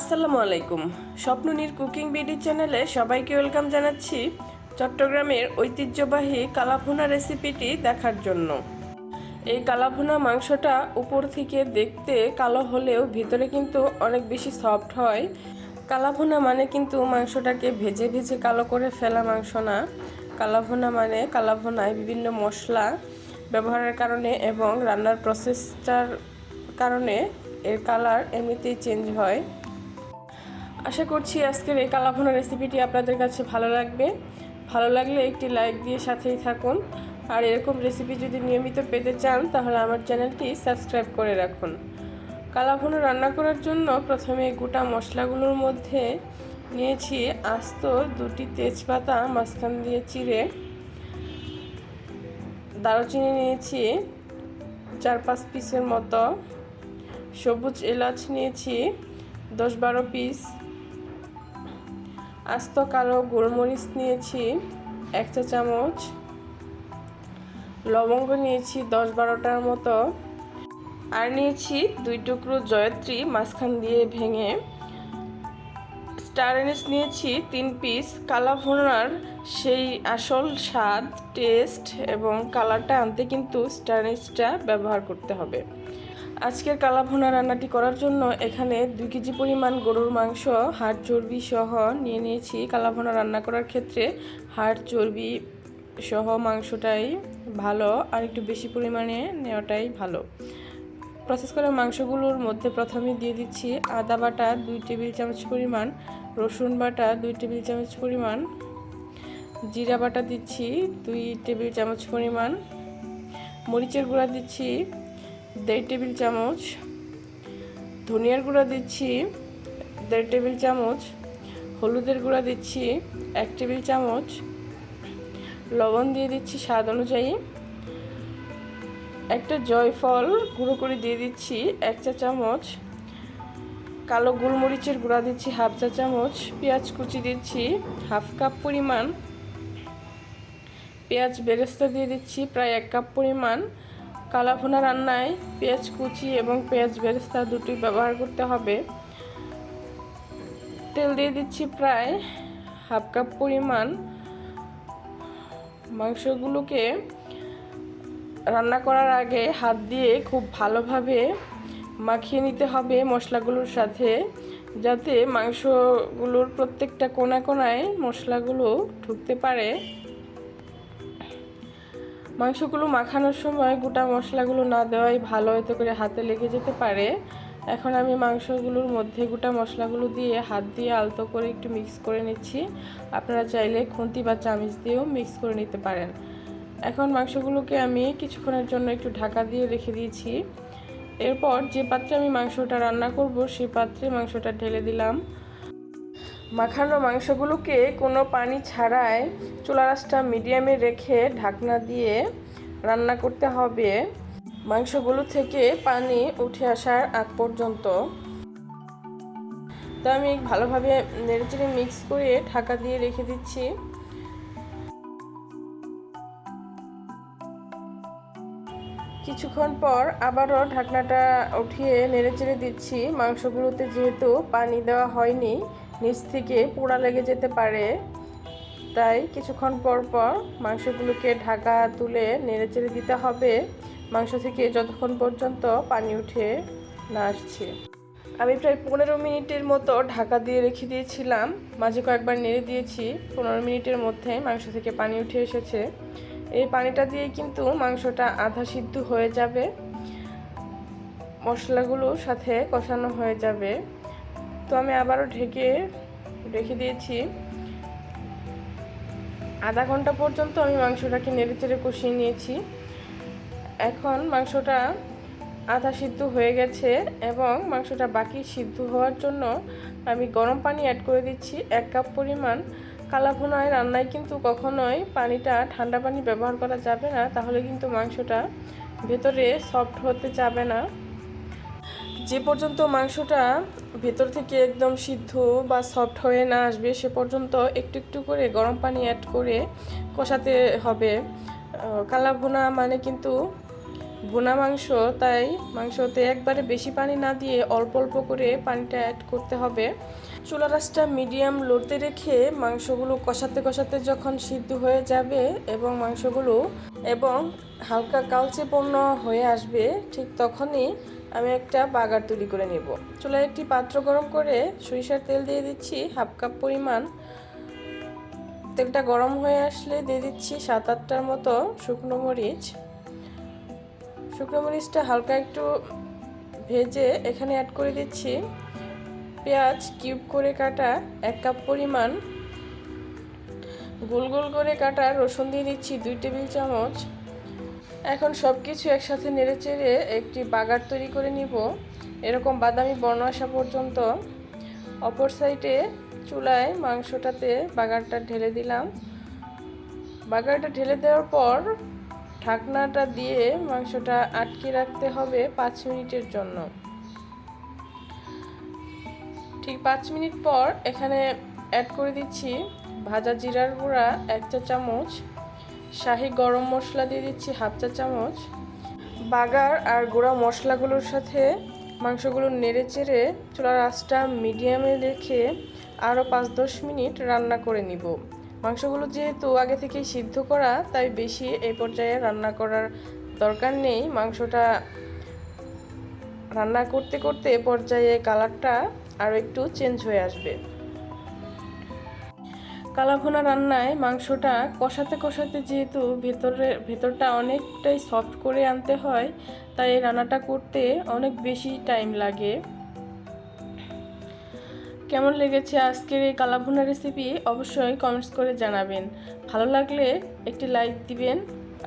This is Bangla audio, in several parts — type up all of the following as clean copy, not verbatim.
আসসালামু আলাইকুম। স্বপ্ননীর কুকিং বিডি চ্যানেলে সবাইকে ওয়েলকাম জানাচ্ছি চট্টগ্রামের ঐতিহ্যবাহী কালাভুনা রেসিপিটি দেখার জন্য। এই কালাভুনা মাংসটা উপর থেকে দেখতে কালো হলেও ভিতরে কিন্তু অনেক বেশি সফট হয়। কালাভুনা মানে কিন্তু মাংসটাকে ভেজে ভেজে কালো করে ফেলা মাংস না। কালাভুনা মানে কালাভুনায় বিভিন্ন মশলা ব্যবহারের কারণে এবং রান্নার প্রসেসটার কারণে এর কালার এমনিতেই চেঞ্জ হয়। আশা করছি আজকের এই কালাভুনা রেসিপিটি আপনাদের কাছে ভালো লাগবে। ভালো লাগলে একটি লাইক দিয়ে সাথেই থাকুন। আর এরকম রেসিপি যদি নিয়মিত পেতে চান তাহলে আমার চ্যানেলটি সাবস্ক্রাইব করে রাখুন। কালাভুনা রান্না করার জন্য প্রথমে গোটা মশলাগুলোর মধ্যে নিয়েছি আস্ত 2টি তেজপাতা মাঝখান দিয়ে চিড়ে, দারুচিনি নিয়েছি 4-5 পিসের মতো, সবুজ এলাচ নিয়েছি 10-12 পিস, আস্ত কালো গোলমরিচ নিয়েছি 1 চা চামচ, লবঙ্গ নিয়েছি 10-12টার মতো, আর নিয়েছি 2 টুকরো জয়ত্রী মাঝখান দিয়ে ভেঙে, স্টার এনিস নিয়েছি 3 পিস। কালাভুনার সেই আসল স্বাদ, টেস্ট এবং কালারটা আনতে কিন্তু স্টার এনিসটা ব্যবহার করতে হবে। আজকের কালাভুনা রান্নাটি করার জন্য এখানে 2 কেজি পরিমাণ গরুর মাংস হাড় চর্বি সহ নিয়ে নিয়েছি। কালাভুনা রান্না করার ক্ষেত্রে হাড় চর্বি সহ মাংসটাই ভালো, আর একটু বেশি পরিমাণে নেওয়াটাই ভালো। প্রসেস করা মাংসগুলোর মধ্যে প্রথমে দিয়ে দিচ্ছি আদা বাটা 2 টেবিল চামচ পরিমাণ, রসুন বাটা 2 টেবিল চামচ পরিমাণ, জিরা বাটা দিচ্ছি 2 টেবিল চামচ পরিমাণ, মরিচের গুঁড়া দিচ্ছি 1.5 টেবিল চামচ, ধনিয়ার গুঁড়া দিচ্ছি 1.5 টেবিল চামচ, হলুদের গুঁড়া দিচ্ছি 1 টেবিল চামচ, লবণ দিয়ে দিচ্ছি স্বাদ অনুযায়ী, একটা জয়ফল গুঁড়ো করে দিয়ে দিচ্ছি 1 চা চামচ, কালো গোলমরিচের গুঁড়া দিচ্ছি 1/2 চা চামচ, পেঁয়াজ কুচি দিচ্ছি 1/2 কাপ পরিমাণ, পেঁয়াজ বেরেস্তা দিয়ে দিচ্ছি প্রায় 1 কাপ পরিমাণ। কালাভুনা রান্নায় পেঁয়াজ কুচি এবং পেঁয়াজ বেরেস্তা দুটোই ব্যবহার করতে হবে। তেল দিয়ে দিচ্ছি প্রায় 1/2 কাপ পরিমাণ। মাংসগুলোকে রান্না করার আগে হাত দিয়ে খুব ভালোভাবে মাখিয়ে নিতে হবে মশলাগুলোর সাথে, যাতে মাংসগুলোর প্রত্যেকটা কোণা কোণায় মশলাগুলো ঢুকতে পারে। মাংসগুলো মাখানোর সময় গোটা মশলাগুলো না দেওয়াই ভালো, এতে করে হাতে লেগে যেতে পারে। এখন আমি মাংসগুলোর মধ্যে গোটা মশলাগুলো দিয়ে হাত দিয়ে আলতো করে একটু মিক্স করে নিচ্ছি। আপনারা চাইলে খুন্তি বা চামচ দিয়েও মিক্স করে নিতে পারেন। এখন মাংসগুলোকে আমি কিছুক্ষণের জন্য একটু ঢাকা দিয়ে রেখে দিয়েছি। এরপর যে পাত্রে আমি মাংসটা রান্না করব সেই পাত্রে মাংসটা ঢেলে দিলাম। মাখানো মাংসগুলোকে কোনো পানি ছাড়াই চুলার আঁচটা মিডিয়ামে রেখে ঢাকনা দিয়ে রান্না করতে হবে মাংসগুলো থেকে পানি উঠে আসার আগ পর্যন্ত। তো আমি ভালোভাবে নেড়েচেড়ে মিক্স করে ঢাকা দিয়ে রেখে দিচ্ছি। কিছুক্ষণ পর আবারও ঢাকনাটা উঠিয়ে নেড়েচেড়ে দিচ্ছি। মাংসগুলোতে যেহেতু পানি দেওয়া হয়নি, নিচ থেকে পোড়া লেগে যেতে পারে, তাই কিছুক্ষণ পর পর মাংসগুলোকে ঢাকা তুলে নেড়েচেড়ে দিতে হবে মাংস থেকে যতক্ষণ পর্যন্ত পানি উঠে না আসছে। আমি প্রায় 15 মিনিটের মতো ঢাকা দিয়ে রেখে দিয়েছিলাম, মাঝে কয়েকবার নেড়ে দিয়েছি। 15 মিনিটের মধ্যে মাংস থেকে পানি উঠে এসেছে। এই পানিটা দিয়ে কিন্তু মাংসটা আধা সিদ্ধ হয়ে যাবে, মশলাগুলোর সাথে কষানো হয়ে যাবে। তো আমি আবারও ঢেকে রেখে দিয়েছি। আধা ঘন্টা পর্যন্ত আমি মাংসটাকে নেড়েচেড়ে কষিয়ে নিয়েছি। এখন মাংসটা আধা সিদ্ধ হয়ে গেছে এবং মাংসটা বাকি সিদ্ধ হওয়ার জন্য আমি গরম পানি অ্যাড করে দিচ্ছি 1 কাপ পরিমাণ। কালাভুনায় রান্নায় কিন্তু কখনোই পানিটা ঠান্ডা পানি ব্যবহার করা যাবে না, তাহলে কিন্তু মাংসটা ভেতরে সফট হতে যাবে না। যে পর্যন্ত মাংসটা ভেতর থেকে একদম সিদ্ধ বা সফট হয়ে না আসবে সে পর্যন্ত একটু একটু করে গরম পানি অ্যাড করে কষাতে হবে। কালাভুনা মানে কিন্তু ভুনা মাংস, তাই মাংসতে একবারে বেশি পানি না দিয়ে অল্প অল্প করে পানিটা অ্যাড করতে হবে। চুলার আঁচটা মিডিয়াম লোতে রেখে মাংসগুলো কষাতে কষাতে যখন সিদ্ধ হয়ে যাবে এবং হালকা কালচেপন্ন হয়ে আসবে, ঠিক তখনই আমি একটা বাগার তৈরি করে নেব। চুলায় একটি পাত্র গরম করে সরিষার তেল দিয়ে দিচ্ছি 1/2 কাপ পরিমাণ। তেলটা গরম হয়ে আসলে দিয়ে দিচ্ছি 7-8টার মতো শুকনো মরিচ। শুকনো মরিচটা হালকা একটু ভেজে এখানে অ্যাড করে দিচ্ছি পেঁয়াজ কিউব করে কাটা 1 কাপ পরিমাণ, গোল গোল করে কাটা রসুন দিয়ে দিচ্ছি 2 টেবিল চামচ। এখন সব কিছু একসাথে নেড়েচেড়ে একটি বাগার তৈরি করে নিব, এরকম বাদামি বর্ণ আসা পর্যন্ত। অপর সাইডে চুলায় মাংসটাতে বাগারটা ঢেলে দিলাম। বাগারটা ঢেলে দেওয়ার পর ঢাকনাটা দিয়ে মাংসটা আটকে রাখতে হবে 5 মিনিটের জন্য। ঠিক 5 মিনিট পর এখানে অ্যাড করে দিচ্ছি ভাজা জিরার গুঁড়া 1 চা চামচ, শাহি গরম মশলা দিয়ে দিচ্ছি 1/2 চা চামচ। বাগার আর গুঁড়া মশলাগুলোর সাথে মাংসগুলো নেড়েচেড়ে চুলার আঁচটা মিডিয়ামে রেখে আরও 5-10 মিনিট রান্না করে নিব। মাংসগুলো যেহেতু আগে থেকেই সিদ্ধ করা, তাই বেশি এই পর্যায়ে রান্না করার দরকার নেই। মাংসটা রান্না করতে করতে এ পর্যায়ে কালারটা আরও একটু চেঞ্জ হয়ে আসবে। কালাভুনা রান্নায় মাংসটা কষাতে কষাতে যেহেতু ভেতরটা অনেকটাই সফট করে আনতে হয়, তাই এই রান্নাটা করতে অনেক বেশি টাইম লাগে। কেমন লেগেছে আজকের এই কালাভুনা রেসিপি অবশ্যই কমেন্টস করে জানাবেন। ভালো লাগলে একটি লাইক দিবেন,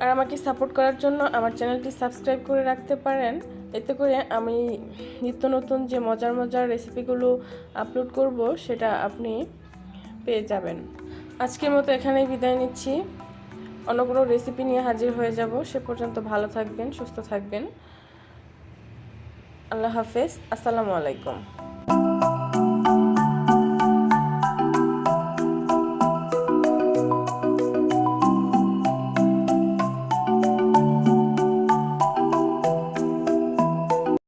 আর আমাকে সাপোর্ট করার জন্য আমার চ্যানেলটি সাবস্ক্রাইব করে রাখতে পারেন। এতে করে আমি নিত্য নতুন যে মজার মজার রেসিপিগুলো আপলোড করব সেটা আপনি পেয়ে যাবেন। আজকের মতো এখানেই বিদায় নিচ্ছি। অন্য কোনো রেসিপি নিয়ে হাজির হয়ে যাব। সে পর্যন্ত ভালো থাকবেন, সুস্থ থাকবেন। আল্লাহ হাফেজ। আসসালামু আলাইকুম।